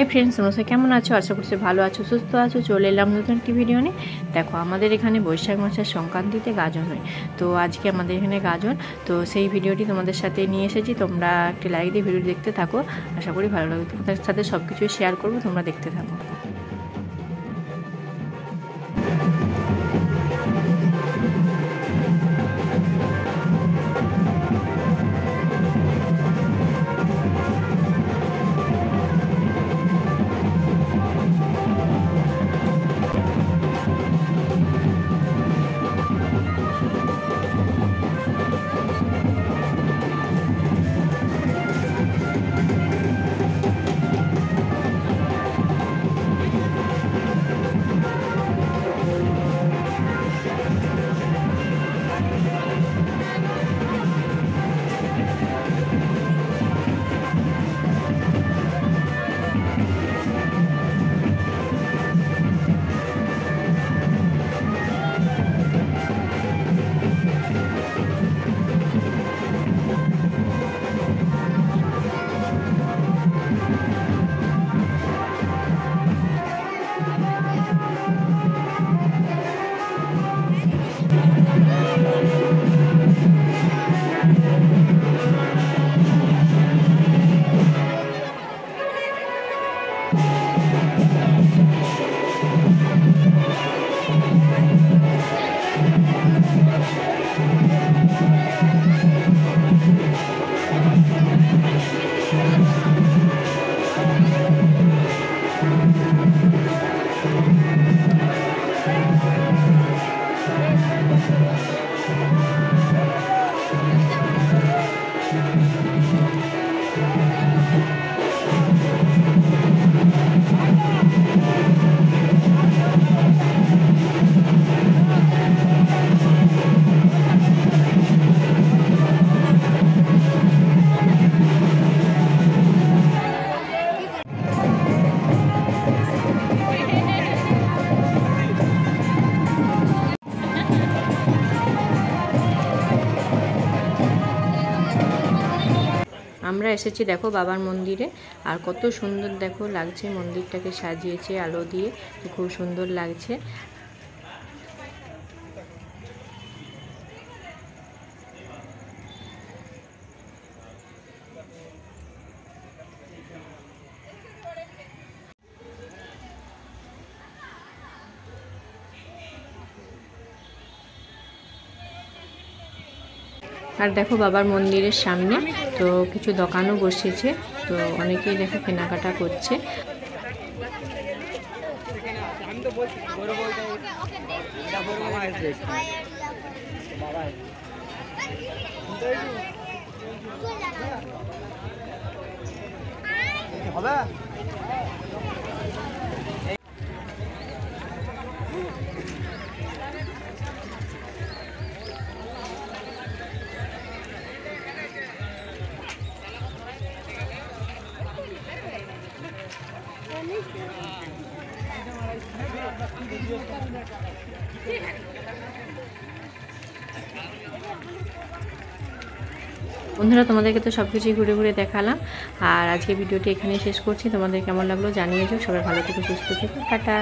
Hi friends, তোমরা কেমন আছো? আশা করছি ভালো আছো, সুস্থ আছো। চলে এলাম নতুন একটি ভিডিও নিয়ে। দেখো, আমাদের এখানে বৈশাখ মাসের সংক্রান্তিতে গাজন হয়। তো আজকে আমাদের এখানে গাজন, তো সেই ভিডিওটি তোমাদের সাথে নিয়ে এসেছি। তোমরা একটি লাইক দিয়ে ভিডিও দেখতে থাকো, আশা করি ভালো লাগবে। তোমাদের সাথে সব কিছুই শেয়ার করবো, তোমরা দেখতে থাকো। আমরা এসেছি দেখো বাবার মন্দিরে, আর কত সুন্দর দেখো লাগছে, মন্দিরটাকে সাজিয়েছে আলো দিয়ে, খুব সুন্দর লাগছে। আর দেখো বাবার মন্দিরের সামনে তো কিছু দোকানও বসেছে, তো অনেকেই দেখো কেনাকাটা করছে। বন্ধুরা, তোমাদেরকে তো সব কিছুই ঘুরে ঘুরে দেখালাম, আর আজকে ভিডিওটি এখানেই শেষ করছি। তোমাদের কেমন লাগলো জানিয়েছো। সবাই ভালো থেকো, সুস্থ থেকো, টাটা।